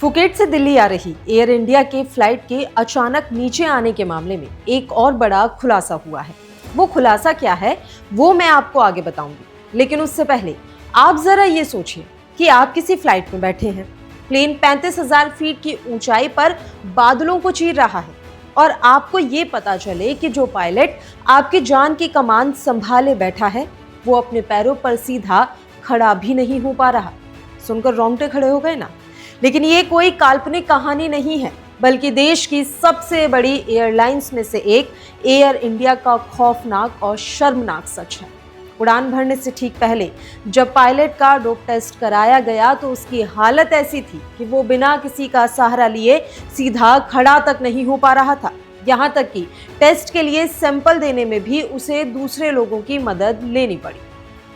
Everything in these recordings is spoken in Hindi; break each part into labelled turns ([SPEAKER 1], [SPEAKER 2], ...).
[SPEAKER 1] फुकेट से दिल्ली आ रही एयर इंडिया के फ्लाइट के अचानक नीचे आने के मामले में एक और बड़ा खुलासा हुआ है। वो खुलासा क्या है वो मैं आपको आगे बताऊंगी, लेकिन उससे पहले आप जरा ये सोचिए कि आप किसी फ्लाइट में बैठे हैं, प्लेन 35,000 फीट की ऊंचाई पर बादलों को चीर रहा है और आपको ये पता चले कि जो पायलट आपकी जान की कमान संभाले बैठा है वो अपने पैरों पर सीधा खड़ा भी नहीं हो पा रहा। सुनकर रोंगटे खड़े हो गए ना? लेकिन ये कोई काल्पनिक कहानी नहीं है, बल्कि देश की सबसे बड़ी एयरलाइंस में से एक एयर इंडिया का खौफनाक और शर्मनाक सच है। उड़ान भरने से ठीक पहले जब पायलट का डोप टेस्ट कराया गया तो उसकी हालत ऐसी थी कि वो बिना किसी का सहारा लिए सीधा खड़ा तक नहीं हो पा रहा था। यहाँ तक कि टेस्ट के लिए सैंपल देने में भी उसे दूसरे लोगों की मदद लेनी पड़ी।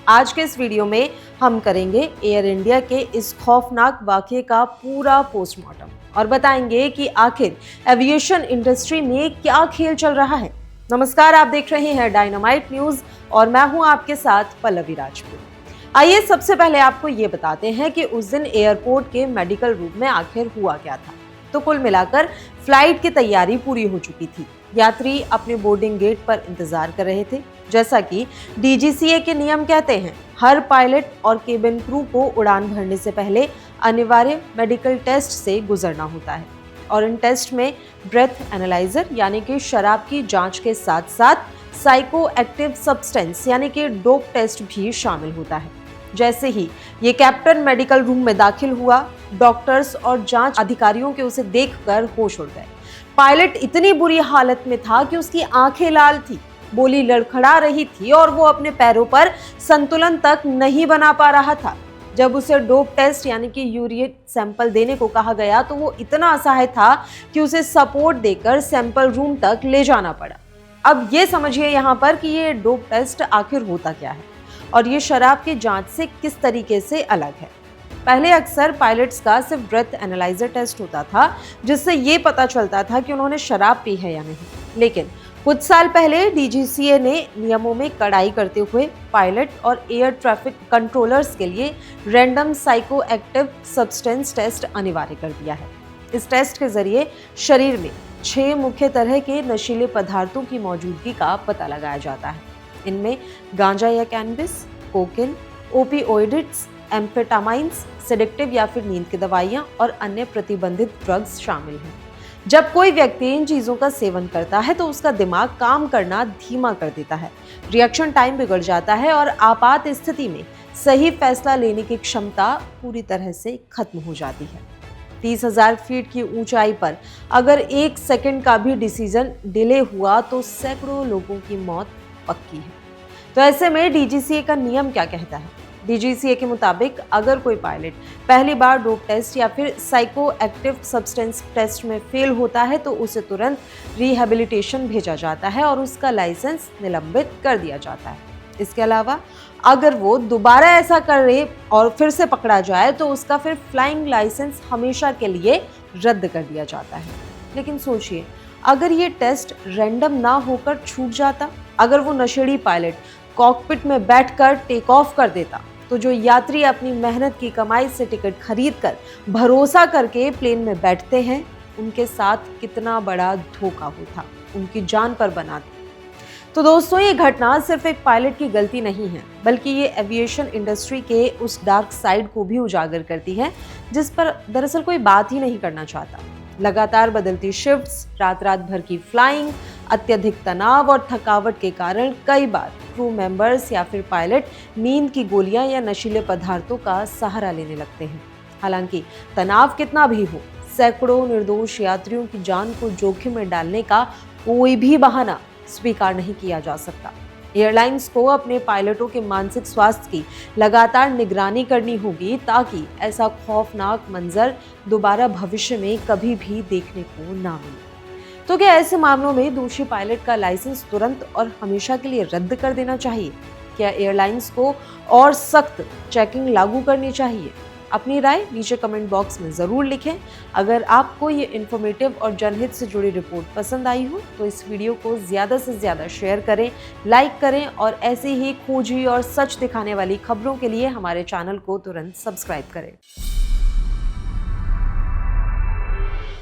[SPEAKER 1] आज के इस वीडियो में हम करेंगे एयर इंडिया के इस खौफनाक वाकये का पूरा पोस्टमार्टम और बताएंगे कि आखिर एविएशन इंडस्ट्री में क्या खेल चल रहा है। नमस्कार, आप देख रहे हैं डायनामाइट न्यूज और मैं हूं आपके साथ पल्लवी राजपूत। आइए सबसे पहले आपको ये बताते हैं कि उस दिन एयरपोर्ट के मेडिकल रूम में आखिर हुआ क्या था। तो कुल मिलाकर फ्लाइट की तैयारी पूरी हो चुकी थी। यात्री अपने बोर्डिंग गेट पर इंतजार कर रहे थे। जैसा कि डीजीसीए के नियम कहते हैं, हर पायलट और केबिन क्रू को उड़ान भरने से पहले अनिवार्य मेडिकल टेस्ट से गुजरना होता है और इन टेस्ट में ब्रेथ एनालाइजर यानी कि शराब की जांच के साथ साथ साइको एक्टिव सब्सटेंस यानी कि डोप टेस्ट भी शामिल होता है। जैसे ही ये कैप्टन मेडिकल रूम में दाखिल हुआ, डॉक्टर्स और जांच अधिकारियों के उसे देखकर होश उड़ गए। पायलट इतनी बुरी हालत में था कि उसकी आंखें लाल थी, बोली लड़खड़ा रही थी और वो अपने पैरों पर संतुलन तक नहीं बना पा रहा था। जब उसे डोप टेस्ट यानी कि यूरिन सैंपल देने को कहा गया तो वो इतना असहाय था कि उसे सपोर्ट देकर सैंपल रूम तक ले जाना पड़ा। अब ये समझिए यहाँ पर कि ये डोप टेस्ट आखिर होता क्या है और ये शराब की जांच से किस तरीके से अलग है। पहले अक्सर पायलट्स का सिर्फ ब्रेथ एनालाइजर टेस्ट होता था, जिससे ये पता चलता था कि उन्होंने शराब पी है या नहीं। लेकिन कुछ साल पहले डीजीसीए ने नियमों में कड़ाई करते हुए पायलट और एयर ट्रैफिक कंट्रोलर्स के लिए random psycho active substance test अनिवार्य कर दिया है। इस टेस्ट के जरिए शरीर में 6 मुख्य तरह के नशीले पदार्थों की मौजूदगी का पता लगाया जाता है। इनमें गांजा या कैनबिस, कोकेन, ओपिओइड्स, एम्फेटामाइंस, सेडेक्टिव या फिर नींद की दवाइयां और अन्य प्रतिबंधित ड्रग्स शामिल हैं। जब कोई व्यक्ति इन चीजों का सेवन करता है तो उसका दिमाग काम करना धीमा कर देता है, रिएक्शन टाइम बिगड़ जाता है और आपात स्थिति में सही फैसला लेने की क्षमता पूरी तरह से खत्म हो जाती है। 30,000 फीट की ऊंचाई पर अगर 1 सेकंड का भी डिसीजन डिले हुआ तो सैकड़ों लोगों की मौत पक्की है। तो ऐसे में डीजीसीए का नियम क्या कहता है? डीजीसीए के मुताबिक अगर कोई पायलट पहली बार डोप टेस्ट या फिर साइको एक्टिव सब्सटेंस टेस्ट में फेल होता है तो उसे तुरंत रिहेबिलिटेशन भेजा जाता है और उसका लाइसेंस निलंबित कर दिया जाता है। इसके अलावा अगर वो दोबारा ऐसा करे और फिर से पकड़ा जाए तो उसका फिर फ्लाइंग लाइसेंस हमेशा के लिए रद्द कर दिया जाता है। लेकिन सोचिए, अगर ये टेस्ट रैंडम ना होकर छूट जाता, अगर वो नशेड़ी पायलट कॉकपिट में बैठकर टेक ऑफ कर देता, तो जो यात्री अपनी मेहनत की कमाई से टिकट खरीद कर भरोसा करके प्लेन में बैठते हैं, उनके साथ कितना बड़ा धोखा होता, उनकी जान पर बना था। तो दोस्तों, ये घटना सिर्फ एक पायलट की गलती नहीं है, बल्कि ये एविएशन इंडस्ट्री के उस डार्क साइड को भी उजागर करती है जिस पर दरअसल कोई बात ही नहीं करना चाहता। लगातार बदलती शिफ्ट्स, रात भर की फ्लाइंग, अत्यधिक तनाव और थकावट के कारण कई बार क्रू मेंबर्स या फिर पायलट नींद की गोलियां या नशीले पदार्थों का सहारा लेने लगते हैं। हालांकि तनाव कितना भी हो, सैकड़ों निर्दोष यात्रियों की जान को जोखिम में डालने का कोई भी बहाना स्वीकार नहीं किया जा सकता। एयरलाइंस को अपने पायलटों के मानसिक स्वास्थ्य की लगातार निगरानी करनी होगी ताकि ऐसा खौफनाक मंजर दोबारा भविष्य में कभी भी देखने को ना मिले। तो क्या ऐसे मामलों में दोषी पायलट का लाइसेंस तुरंत और हमेशा के लिए रद्द कर देना चाहिए? क्या एयरलाइंस को और सख्त चेकिंग लागू करनी चाहिए? अपनी राय नीचे कमेंट बॉक्स में ज़रूर लिखें। अगर आपको ये इन्फॉर्मेटिव और जनहित से जुड़ी रिपोर्ट पसंद आई हो तो इस वीडियो को ज़्यादा से ज़्यादा शेयर करें, लाइक करें और ऐसे ही खोजी और सच दिखाने वाली खबरों के लिए हमारे चैनल को तुरंत सब्सक्राइब करें।